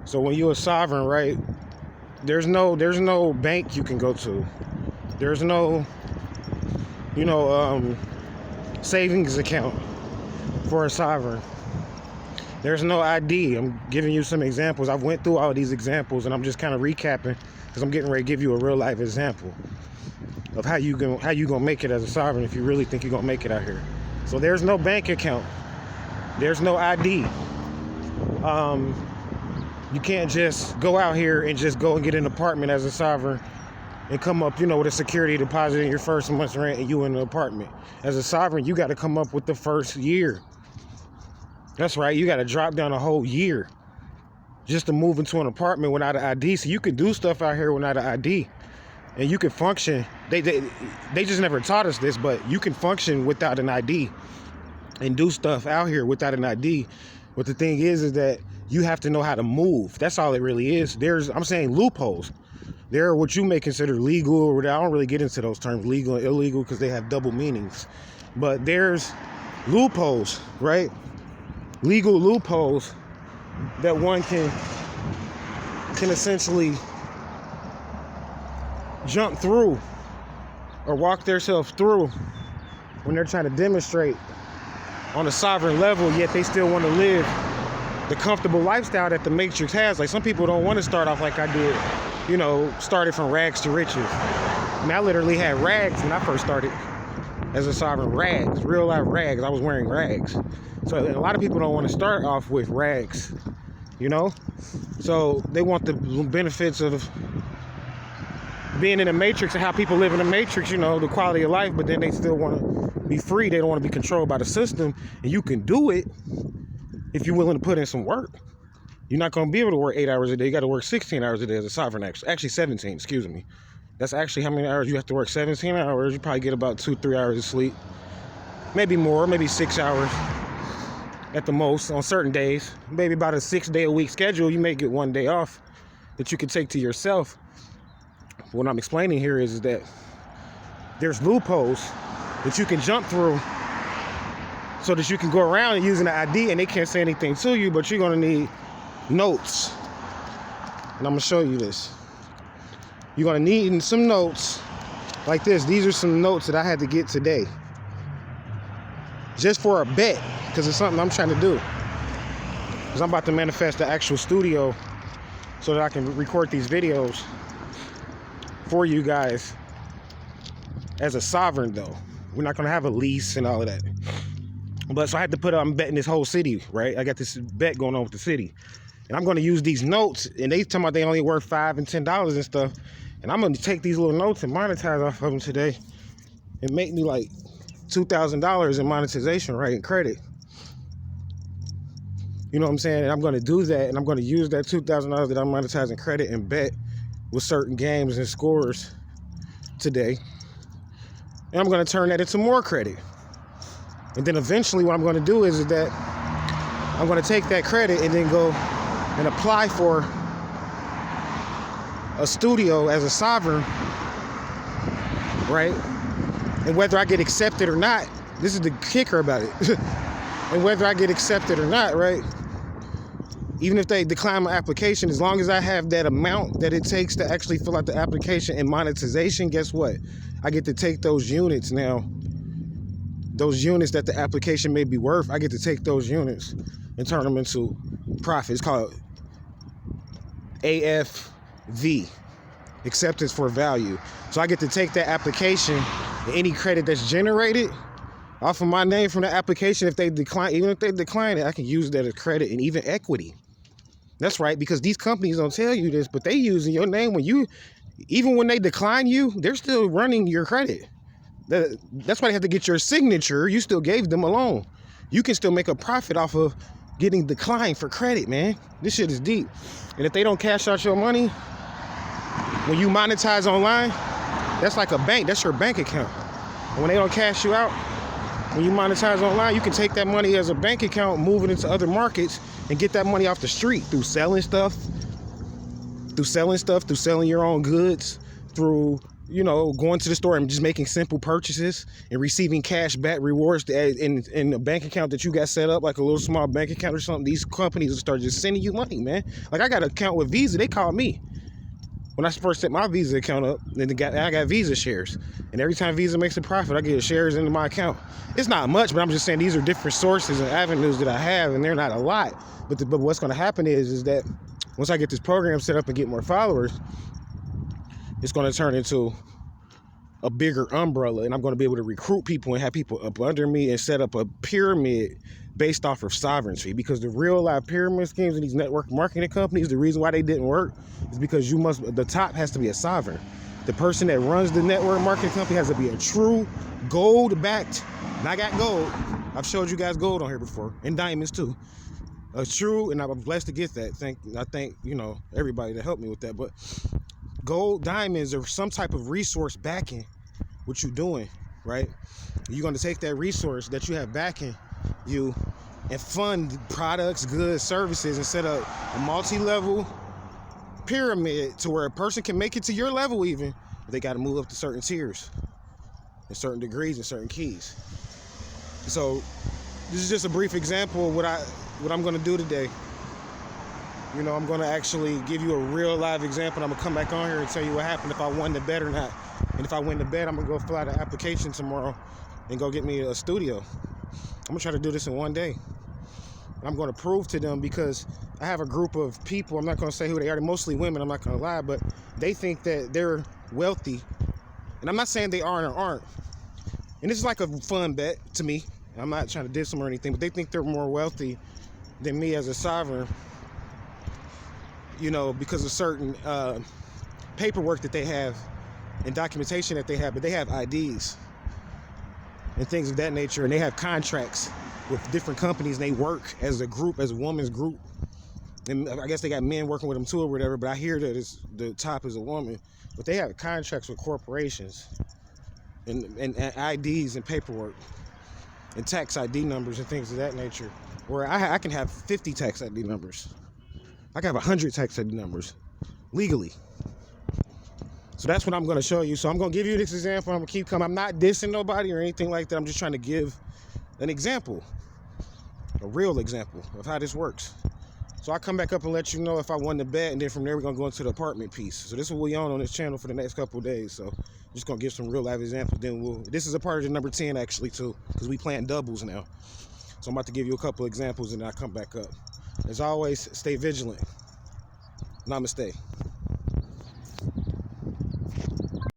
So when you're a sovereign, right, there's no bank you can go to. There's no, you know, savings account for a sovereign. There's no ID. I'm giving you some examples. I've went through all these examples, and I'm just kind of recapping because I'm getting ready to give you a real life example of how you gonna make it as a sovereign if you really think you're gonna make it out here. So there's no bank account. There's no ID. You can't just go out here and just go and get an apartment as a sovereign and come up, with a security deposit in your first month's rent and you in an apartment. As a sovereign, you got to come up with the first year. That's right. You got to drop down a whole year just to move into an apartment without an ID. So you can do stuff out here without an ID, and you can function. They just never taught us this, but you can function without an ID and do stuff out here without an ID. But the thing is that you have to know how to move. That's all it really is. I'm saying loopholes. There are what you may consider legal, or I don't really get into those terms, legal and illegal, because they have double meanings. But there's loopholes, right? Legal loopholes that one can essentially jump through or walk themselves through when they're trying to demonstrate on a sovereign level, yet they still want to live the comfortable lifestyle that the Matrix has. Like, some people don't want to start off like I did, started from rags to riches. I literally had rags when I first started as a sovereign. Rags, real life rags. I was wearing rags. So a lot of people don't want to start off with rags, So they want the benefits of being in a matrix and how people live in a matrix, the quality of life, but then they still want to be free. They don't want to be controlled by the system. And you can do it if you're willing to put in some work. You're not going to be able to work 8 hours a day. You got to work 16 hours a day as a sovereign. Actually 17, excuse me. That's actually how many hours you have to work. 17 hours. You probably get about 2-3 hours of sleep. Maybe more, maybe 6 hours at the most on certain days. Maybe about a 6-day-a-week schedule. You may get one day off that you can take to yourself. What I'm explaining here is that there's loopholes that you can jump through so that you can go around and using the ID, and they can't say anything to you, but you're going to need notes. And I'm going to show you this. You're going to need some notes like this. These are some notes that I had to get today just for a bet, because it's something I'm trying to do. Because I'm about to manifest the actual studio so that I can record these videos for you guys as a sovereign, though. We're not going to have a lease and all of that. But so I had to I'm betting this whole city, right? I got this bet going on with the city. And I'm going to use these notes, and they talking about they only worth $5 and $10 and stuff. And I'm going to take these little notes and monetize off of them today and make me like $2,000 in monetization, right, and credit. You know what I'm saying? And I'm going to do that, and I'm going to use that $2,000 that I'm monetizing credit and bet with certain games and scores today. And I'm going to turn that into more credit. And then eventually what I'm going to do is that I'm going to take that credit and then go and apply for a studio as a sovereign, right? And whether I get accepted or not, this is the kicker about it. And whether I get accepted or not, right? Even if they decline my application, as long as I have that amount that it takes to actually fill out the application and monetization, guess what? I get to take those units now. Those units that the application may be worth, I get to take those units and turn them into profit. It's called AFV, acceptance for value. So I get to take that application and any credit that's generated off of my name from the application, if they decline, even if they decline it, I can use that as credit and even equity. That's right, because these companies don't tell you this, but they using your name even when they decline you, they're still running your credit. That's why they have to get your signature. You still gave them a loan. You can still make a profit off of getting declined for credit, man. This shit is deep. And if they don't cash out your money, when you monetize online, that's like a bank. That's your bank account. And when they don't cash you out, when you monetize online, you can take that money as a bank account, move it into other markets, and get that money off the street through selling stuff, through selling your own goods, through you know, going to the store and just making simple purchases and receiving cash back rewards in a bank account that you got set up, like a little small bank account or something. These companies will start just sending you money, man. Like I got an account with Visa. They called me when I first set my Visa account up. Then I got Visa shares, and every time Visa makes a profit, I get shares into my account. It's not much, but I'm just saying these are different sources and avenues that I have, and they're not a lot. But what's going to happen is that once I get this program set up and get more followers, it's going to turn into a bigger umbrella, and I'm going to be able to recruit people and have people up under me and set up a pyramid based off of sovereignty. Because the real life pyramid schemes in these network marketing companies, the reason why they didn't work is because the top has to be a sovereign. The person that runs the network marketing company has to be a true gold-backed, and I got gold. I've showed you guys gold on here before, and diamonds too. True, and I'm blessed to get that. I thank, you know, everybody that helped me with that. But gold, diamonds, or some type of resource backing what you're doing, right? You're going to take that resource that you have backing you and fund products, goods, services, and set up a multi-level pyramid to where a person can make it to your level even, but they got to move up to certain tiers and certain degrees and certain keys. So this is just a brief example of what I'm going to do today. You know, I'm going to actually give you a real live example. I'm going to come back on here and tell you what happened if I won the bet or not. And if I win the bet, I'm going to go fill out an application tomorrow and go get me a studio. I'm going to try to do this in one day. And I'm going to prove to them, because I have a group of people, I'm not going to say who they are, they're mostly women, I'm not going to lie, but they think that they're wealthy. And I'm not saying they are or aren't. And this is like a fun bet to me. I'm not trying to diss them or anything, but they think they're more wealthy than me as a sovereign, you know, because of certain paperwork that they have and documentation that they have, but they have IDs and things of that nature, and they have contracts with different companies, and they work as a group, as a woman's group. And I guess they got men working with them too or whatever, but I hear that the top is a woman, but they have contracts with corporations and IDs and paperwork and tax ID numbers and things of that nature, where I can have 50 tax ID numbers. I can have 100 tax ID numbers legally. So that's what I'm going to show you. So I'm going to give you this example. I'm going to keep coming. I'm not dissing nobody or anything like that. I'm just trying to give an example, a real example of how this works. So I'll come back up and let you know if I won the bet, and then from there we're going to go into the apartment piece. So this is what we on this channel for the next couple of days. So I'm just going to give some real life examples. Then this is a part of the number 10 actually too, because we playing doubles now. So I'm about to give you a couple examples and then I'll come back up. As always, stay vigilant. Namaste.